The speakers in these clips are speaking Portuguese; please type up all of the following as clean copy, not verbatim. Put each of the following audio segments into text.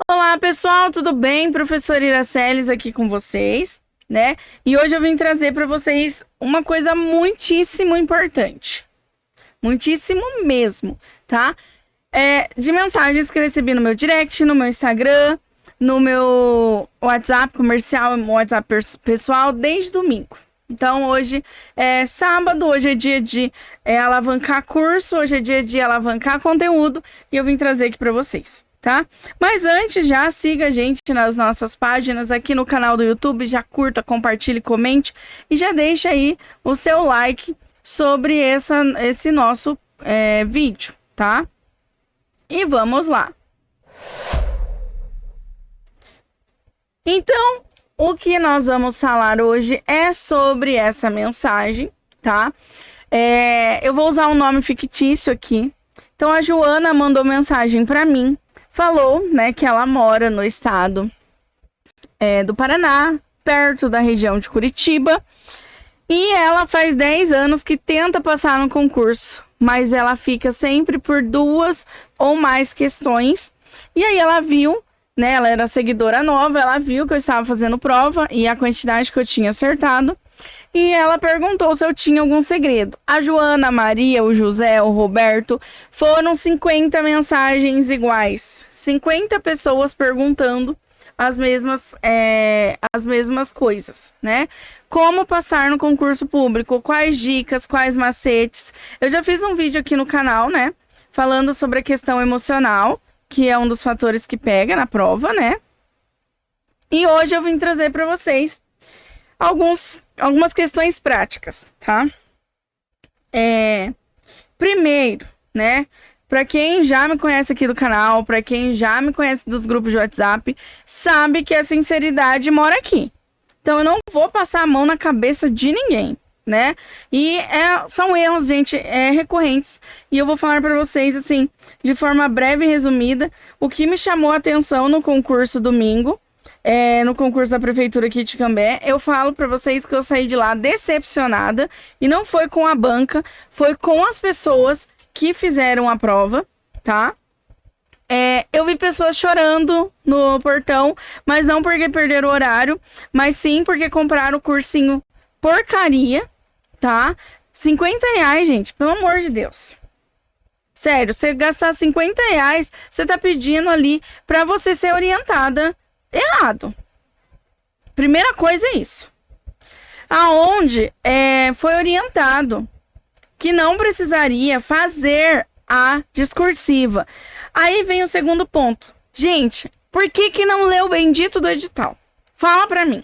Olá, pessoal, tudo bem? Professora Iraceles aqui com vocês, né? E hoje eu vim trazer para vocês uma coisa muitíssimo importante. Muitíssimo mesmo, tá? De mensagens que eu recebi no meu direct, no meu Instagram, no meu WhatsApp comercial, no WhatsApp pessoal, desde domingo. Então, hoje é sábado, hoje é dia de alavancar curso, hoje é dia de alavancar conteúdo e eu vim trazer aqui para vocês, tá? Mas antes, já siga a gente nas nossas páginas aqui no canal do YouTube, já curta, compartilhe, comente e já deixa aí o seu like sobre esse nosso vídeo, tá? E vamos lá. Então, o que nós vamos falar hoje é sobre essa mensagem, tá? Eu vou usar um nome fictício aqui. Então, a Joana mandou mensagem para mim, falou, né, que ela mora no estado do Paraná, perto da região de Curitiba, e ela faz 10 anos que tenta passar no concurso, mas ela fica sempre por 2 ou mais questões. E aí ela viu, né, ela era seguidora nova, ela viu que eu estava fazendo prova e a quantidade que eu tinha acertado. E ela perguntou se eu tinha algum segredo. A Joana, a Maria, o José, o Roberto, foram 50 mensagens iguais. 50 pessoas perguntando as mesmas coisas, né? Como passar no concurso público, quais dicas, quais macetes. Eu já fiz um vídeo aqui no canal, né? Falando sobre a questão emocional, que é um dos fatores que pega na prova, né? E hoje eu vim trazer para vocês algumas questões práticas, tá? Primeiro, né? Para quem já me conhece aqui do canal, para quem já me conhece dos grupos de WhatsApp, sabe que a sinceridade mora aqui. Então eu não vou passar a mão na cabeça de ninguém, né? E são erros, gente, recorrentes. E eu vou falar para vocês, assim, de forma breve e resumida, o que me chamou a atenção no concurso domingo, no concurso da Prefeitura aqui de Cambé. Eu falo para vocês que eu saí de lá decepcionada, e não foi com a banca, foi com as pessoas que fizeram a prova, tá? Eu vi pessoas chorando no portão, mas não porque perderam o horário, mas sim porque compraram o cursinho porcaria, tá? R$ 50, gente, pelo amor de Deus. Sério, você gastar R$ 50, você tá pedindo ali pra você ser orientada errado. Primeira coisa é isso. Aonde foi orientado que não precisaria fazer a discursiva. Aí vem o segundo ponto. Gente, por que não leu o bendito do edital? Fala pra mim.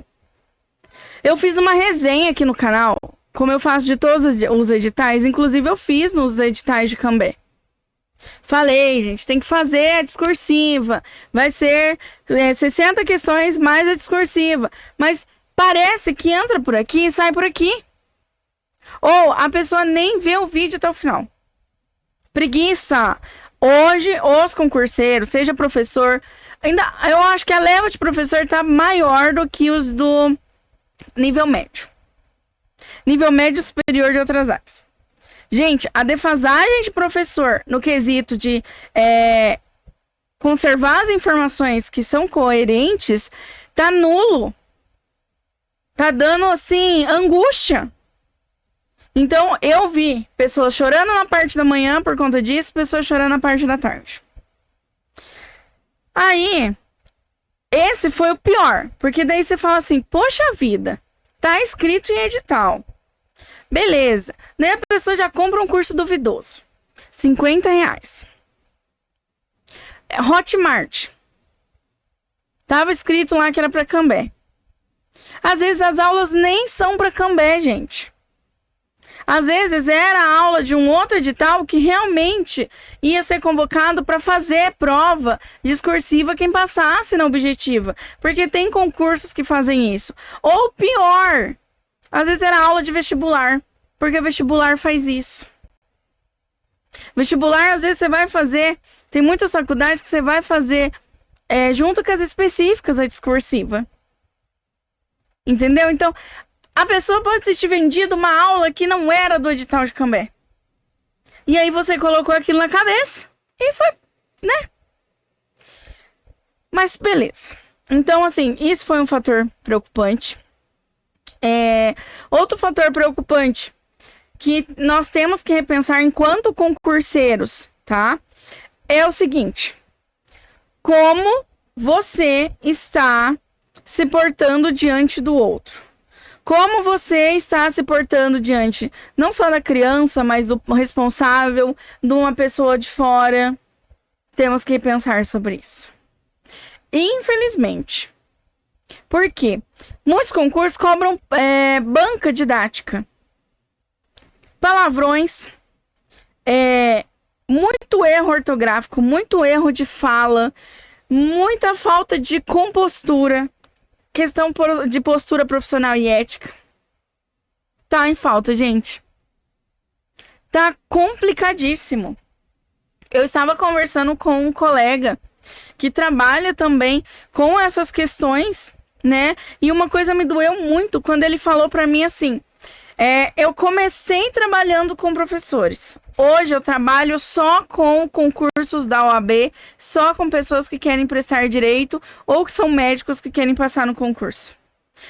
Eu fiz uma resenha aqui no canal, como eu faço de todos os editais, inclusive eu fiz nos editais de Cambé. Falei, gente, tem que fazer a discursiva. Vai ser 60 questões mais a discursiva. Mas parece que entra por aqui e sai por aqui. Ou a pessoa nem vê o vídeo até o final. Preguiça. Hoje, os concurseiros, seja professor, eu acho que a leva de professor tá maior do que os do nível médio. Nível médio superior de outras áreas. Gente, a defasagem de professor no quesito de conservar as informações que são coerentes tá nulo. Tá dando, assim, angústia. Então, eu vi pessoas chorando na parte da manhã por conta disso, pessoas chorando na parte da tarde. Aí, esse foi o pior, porque daí você fala assim, poxa vida, tá escrito em edital. Beleza, daí a pessoa já compra um curso duvidoso. R$ 50. Hotmart. Tava escrito lá que era pra Cambé. Às vezes as aulas nem são pra Cambé, gente. Às vezes era a aula de um outro edital que realmente ia ser convocado para fazer prova discursiva quem passasse na objetiva. Porque tem concursos que fazem isso. Ou pior, às vezes era aula de vestibular, porque vestibular faz isso. Vestibular, às vezes você vai fazer, tem muitas faculdades que você vai fazer junto com as específicas a discursiva. Entendeu? Então, a pessoa pode ter te vendido uma aula que não era do edital de Cambé. E aí você colocou aquilo na cabeça e foi, né? Mas beleza. Então, assim, isso foi um fator preocupante. Outro fator preocupante que nós temos que repensar enquanto concurseiros, tá? É o seguinte: como você está se portando diante do outro? Como você está se portando diante não só da criança, mas do responsável, de uma pessoa de fora? Temos que pensar sobre isso. Infelizmente. Por quê? Muitos concursos cobram banca didática. Palavrões. Muito erro ortográfico, muito erro de fala, muita falta de compostura. Questão de postura profissional e ética. Tá em falta, gente. Tá complicadíssimo. Eu estava conversando com um colega que trabalha também com essas questões, né? E uma coisa me doeu muito quando ele falou para mim assim: eu comecei trabalhando com professores. Hoje eu trabalho só com concursos da OAB, só com pessoas que querem prestar direito ou que são médicos que querem passar no concurso.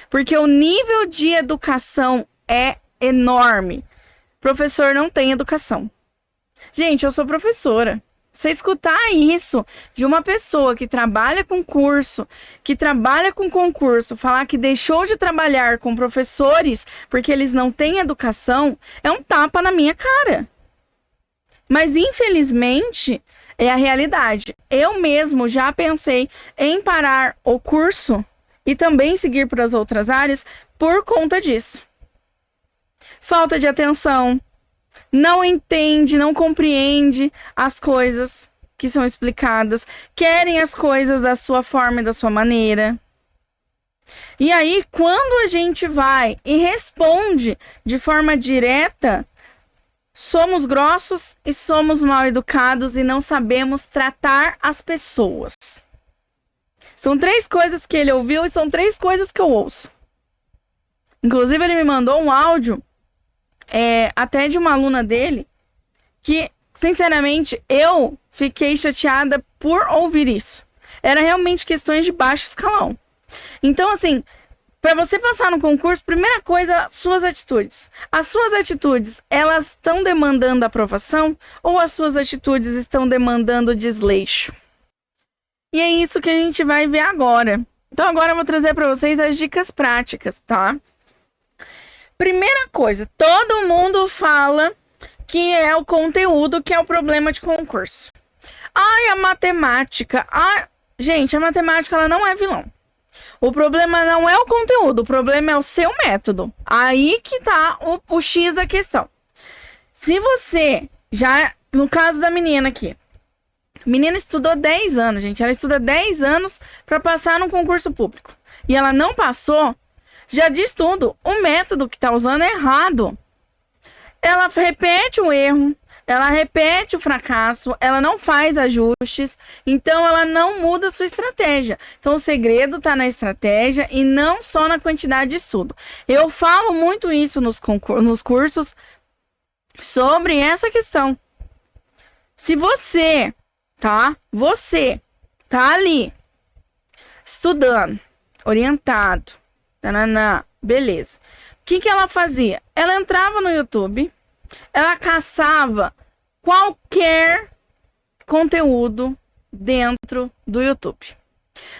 Porque o nível de educação é enorme. Professor não tem educação. Gente, eu sou professora. Você escutar isso de uma pessoa que trabalha com curso, que trabalha com concurso, falar que deixou de trabalhar com professores porque eles não têm educação, é um tapa na minha cara. Mas, infelizmente, é a realidade. Eu mesmo já pensei em parar o curso e também seguir para as outras áreas por conta disso. Falta de atenção. Não entende, não compreende as coisas que são explicadas, querem as coisas da sua forma e da sua maneira. E aí, quando a gente vai e responde de forma direta, somos grossos e somos mal educados e não sabemos tratar as pessoas. São 3 coisas que ele ouviu e são 3 coisas que eu ouço. Inclusive, ele me mandou um áudio até de uma aluna dele, que, sinceramente, eu fiquei chateada por ouvir isso. Era realmente questões de baixo escalão. Então, assim, para você passar no concurso, primeira coisa, suas atitudes. As suas atitudes, elas estão demandando aprovação ou as suas atitudes estão demandando desleixo? E é isso que a gente vai ver agora. Então, agora eu vou trazer para vocês as dicas práticas, tá? Primeira coisa, todo mundo fala que é o conteúdo que é o problema de concurso. Ai, a matemática. Gente, a matemática ela não é vilão. O problema não é o conteúdo, o problema é o seu método. Aí que tá o X da questão. Se você, no caso da menina aqui, a menina estudou 10 anos, gente. Ela estuda 10 anos para passar num concurso público. E ela não passou. Já diz tudo, o método que está usando é errado. Ela repete o erro, ela repete o fracasso, ela não faz ajustes, então ela não muda a sua estratégia. Então o segredo está na estratégia e não só na quantidade de estudo. Eu falo muito isso nos cursos sobre essa questão. Se você tá ali estudando, orientado, beleza. O que ela fazia? Ela entrava no YouTube, ela caçava qualquer conteúdo dentro do YouTube.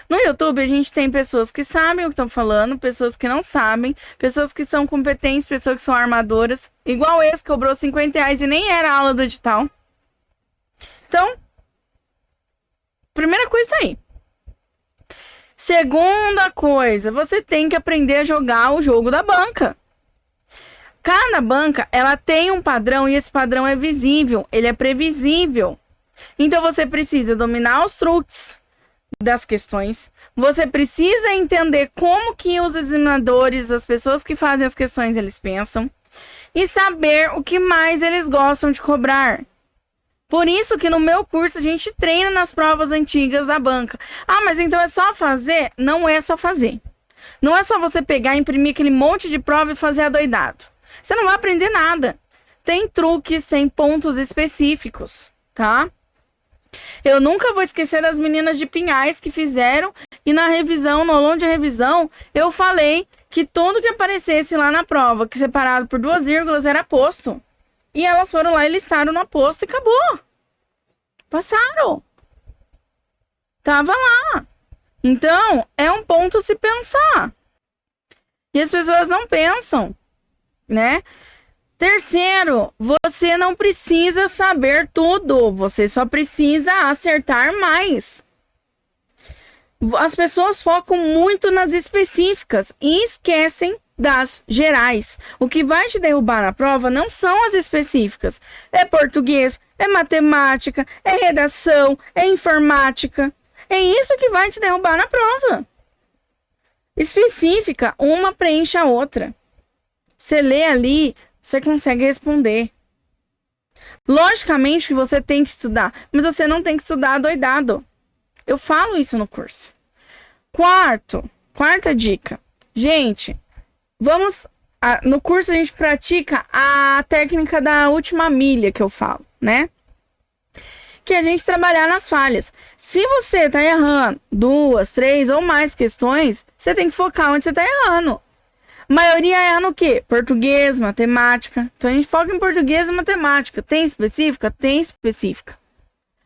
No YouTube, a gente tem pessoas que sabem o que estão falando, pessoas que não sabem, pessoas que são competentes, pessoas que são armadoras, igual esse que cobrou R$50 e nem era aula do edital. Então, primeira coisa aí. Segunda coisa, você tem que aprender a jogar o jogo da banca. Cada banca, ela tem um padrão e esse padrão é visível, ele é previsível. Então, você precisa dominar os truques das questões. Você precisa entender como que os examinadores, as pessoas que fazem as questões, eles pensam. E saber o que mais eles gostam de cobrar. Por isso que no meu curso a gente treina nas provas antigas da banca. Mas então é só fazer? Não é só fazer. Não é só você pegar, imprimir aquele monte de prova e fazer adoidado. Você não vai aprender nada. Tem truques, tem pontos específicos, tá? Eu nunca vou esquecer das meninas de Pinhais que fizeram, e na revisão, no aulão de revisão, eu falei que tudo que aparecesse lá na prova, que separado por 2 vírgulas, era aposto. E elas foram lá e listaram no aposto e acabou. Passaram. Tava lá. Então, é um ponto a se pensar. E as pessoas não pensam, né? Terceiro, você não precisa saber tudo, você só precisa acertar mais. As pessoas focam muito nas específicas e esquecem das gerais. O que vai te derrubar na prova não são as específicas. É português, é matemática, é redação, é informática. É isso que vai te derrubar na prova. Específica, uma preenche a outra. Você lê ali, você consegue responder. Logicamente que você tem que estudar, mas você não tem que estudar adoidado. Eu falo isso no curso. Quarta dica. Gente, no curso a gente pratica a técnica da última milha que eu falo, né? Que é a gente trabalhar nas falhas. Se você tá errando 2, 3 ou mais questões, você tem que focar onde você tá errando. A maioria erra no quê? Português, matemática. Então a gente foca em português e matemática. Tem específica? Tem específica.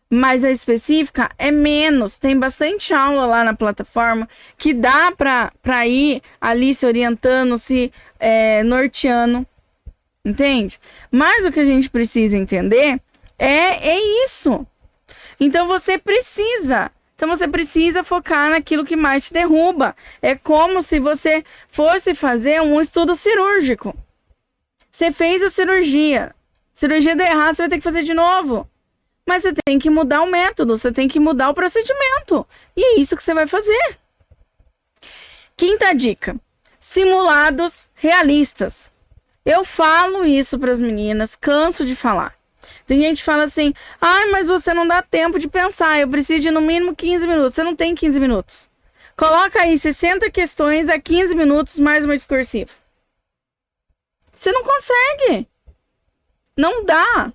Mas a específica é menos. Tem bastante aula lá na plataforma que dá pra ir ali se orientando, se norteando. Entende? Mas o que a gente precisa entender é isso. Então você precisa focar naquilo que mais te derruba. É como se você fosse fazer um estudo cirúrgico. Você fez a cirurgia. Cirurgia deu errado, você vai ter que fazer de novo. Mas você tem que mudar o método, você tem que mudar o procedimento. E é isso que você vai fazer. Quinta dica. Simulados realistas. Eu falo isso para as meninas, canso de falar. Tem gente que fala assim, mas você não dá tempo de pensar, eu preciso de no mínimo 15 minutos. Você não tem 15 minutos. Coloca aí 60 questões a 15 minutos mais uma discursiva. Você não consegue. Não dá.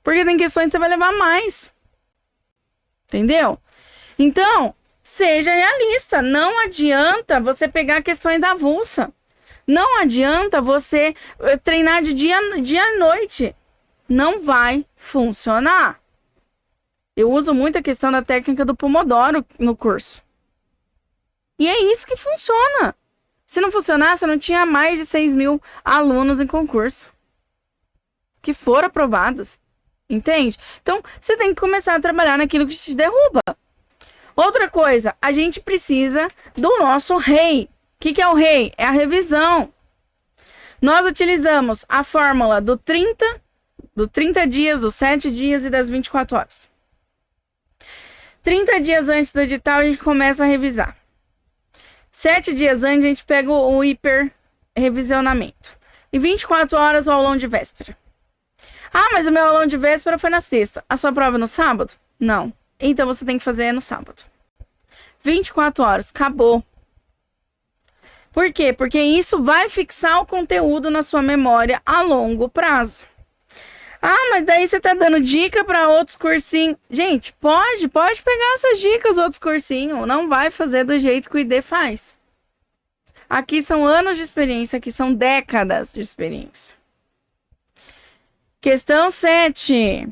Porque tem questões que você vai levar mais. Entendeu? Então, seja realista. Não adianta você pegar questões da avulsa. Não adianta você treinar de dia à noite. Não vai funcionar. Eu uso muito a questão da técnica do Pomodoro no curso. E é isso que funciona. Se não funcionasse, não tinha mais de 6.000 alunos em concurso que foram aprovados. Entende? Então, você tem que começar a trabalhar naquilo que te derruba. Outra coisa, a gente precisa do nosso rei. O que é o rei? É a revisão. Nós utilizamos a fórmula do 30 dias, dos 7 dias e das 24 horas. 30 dias antes do edital, a gente começa a revisar. 7 dias antes, a gente pega o hiper revisionamento. E 24 horas, o aulão de véspera. Mas o meu aulão de véspera foi na sexta. A sua prova é no sábado? Não. Então, você tem que fazer no sábado. 24 horas. Acabou. Por quê? Porque isso vai fixar o conteúdo na sua memória a longo prazo. Mas daí você tá dando dica para outros cursinhos. Gente, pode pegar essas dicas, outros cursinhos. Não vai fazer do jeito que o ID faz. Aqui são anos de experiência, aqui são décadas de experiência. Questão 7.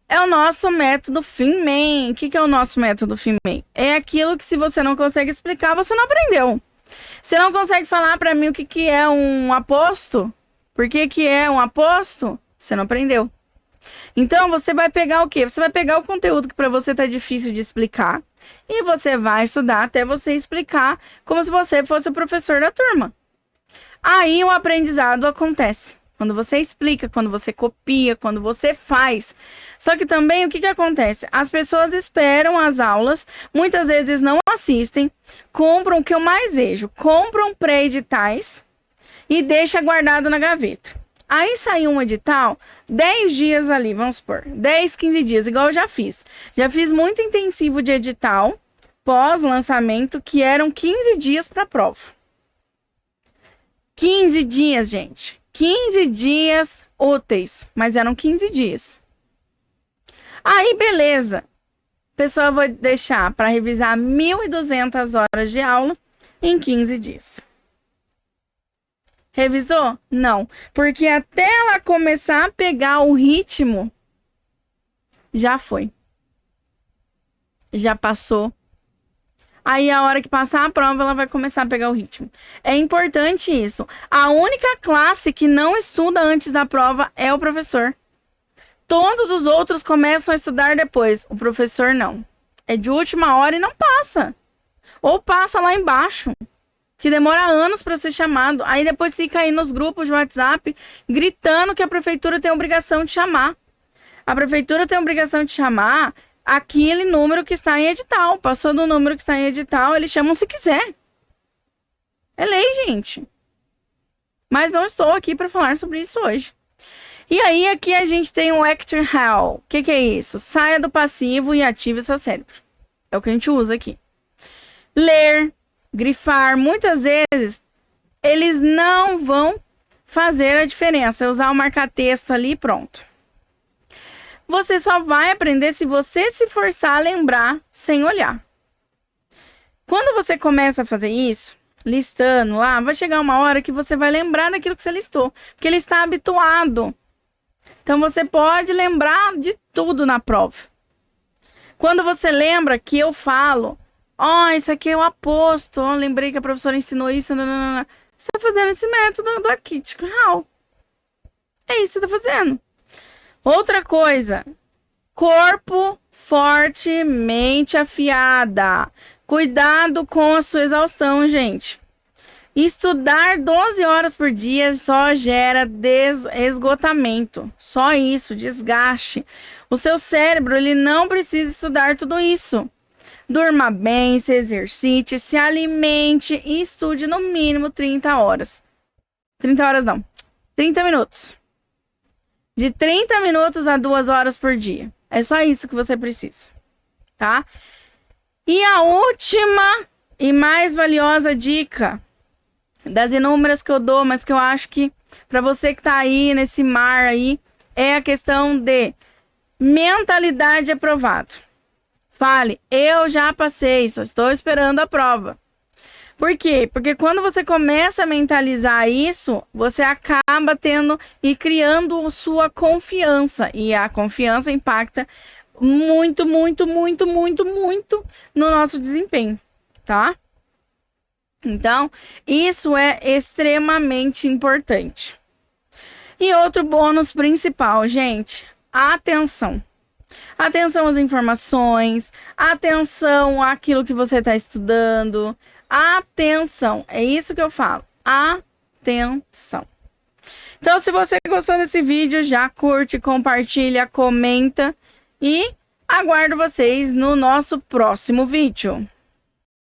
É o nosso método Feynman. O que é o nosso método Feynman? É aquilo que se você não consegue explicar, você não aprendeu. Você não consegue falar para mim o que é um aposto? Por que é um aposto? Você não aprendeu. Então, você vai pegar o quê? Você vai pegar o conteúdo que para você tá difícil de explicar e você vai estudar até você explicar como se você fosse o professor da turma. Aí o aprendizado acontece. Quando você explica, quando você copia, quando você faz. Só que também o que acontece? As pessoas esperam as aulas, muitas vezes não assistem, compram, o que eu mais vejo, compram pré-editais e deixa guardado na gaveta. Aí saiu um edital, 10 dias ali, vamos supor, 10, 15 dias, igual eu já fiz. Já fiz muito intensivo de edital, pós-lançamento, que eram 15 dias para prova. 15 dias, gente. 15 dias úteis, mas eram 15 dias. Aí, beleza. A pessoa vai deixar para revisar 1.200 horas de aula em 15 dias. Revisou? Não. Porque até ela começar a pegar o ritmo, já foi. Já passou. Aí, a hora que passar a prova, ela vai começar a pegar o ritmo. É importante isso. A única classe que não estuda antes da prova é o professor. Todos os outros começam a estudar depois. O professor não. É de última hora e não passa. Ou passa lá embaixo, que demora anos para ser chamado. Aí depois fica aí nos grupos de WhatsApp gritando que a prefeitura tem a obrigação de chamar. A prefeitura tem a obrigação de chamar aquele número que está em edital. Passou do número que está em edital, eles chamam se quiser. É lei, gente. Mas não estou aqui para falar sobre isso hoje. E aí, aqui a gente tem o Act How. O que é isso? Saia do passivo e ative o seu cérebro. É o que a gente usa aqui. Ler, grifar, muitas vezes, eles não vão fazer a diferença. É usar o marca-texto ali e pronto. Você só vai aprender se você se forçar a lembrar sem olhar. Quando você começa a fazer isso, listando lá, vai chegar uma hora que você vai lembrar daquilo que você listou. Porque ele está habituado. Então, você pode lembrar de tudo na prova. Quando você lembra que eu falo, isso aqui eu aposto, lembrei que a professora ensinou isso, nananana. Você está fazendo esse método do Act How. É isso que você está fazendo. Outra coisa, corpo forte, mente afiada. Cuidado com a sua exaustão, gente. Estudar 12 horas por dia só gera esgotamento. Só isso, desgaste. O seu cérebro, ele não precisa estudar tudo isso. Durma bem, se exercite, se alimente e estude no mínimo 30 horas. 30 horas não, 30 minutos. De 30 minutos a 2 horas por dia. É só isso que você precisa, tá? E a última e mais valiosa dica, das inúmeras que eu dou, mas que eu acho que para você que tá aí nesse mar aí, é a questão de mentalidade aprovado. Fale, eu já passei, só estou esperando a prova. Por quê? Porque quando você começa a mentalizar isso, você acaba tendo e criando sua confiança. E a confiança impacta muito, muito, muito, muito, muito no nosso desempenho, tá? Então, isso é extremamente importante. E outro bônus principal, gente, atenção. Atenção às informações, atenção àquilo que você está estudando. Atenção, é isso que eu falo. Atenção. Então, se você gostou desse vídeo, já curte, compartilha, comenta e aguardo vocês no nosso próximo vídeo.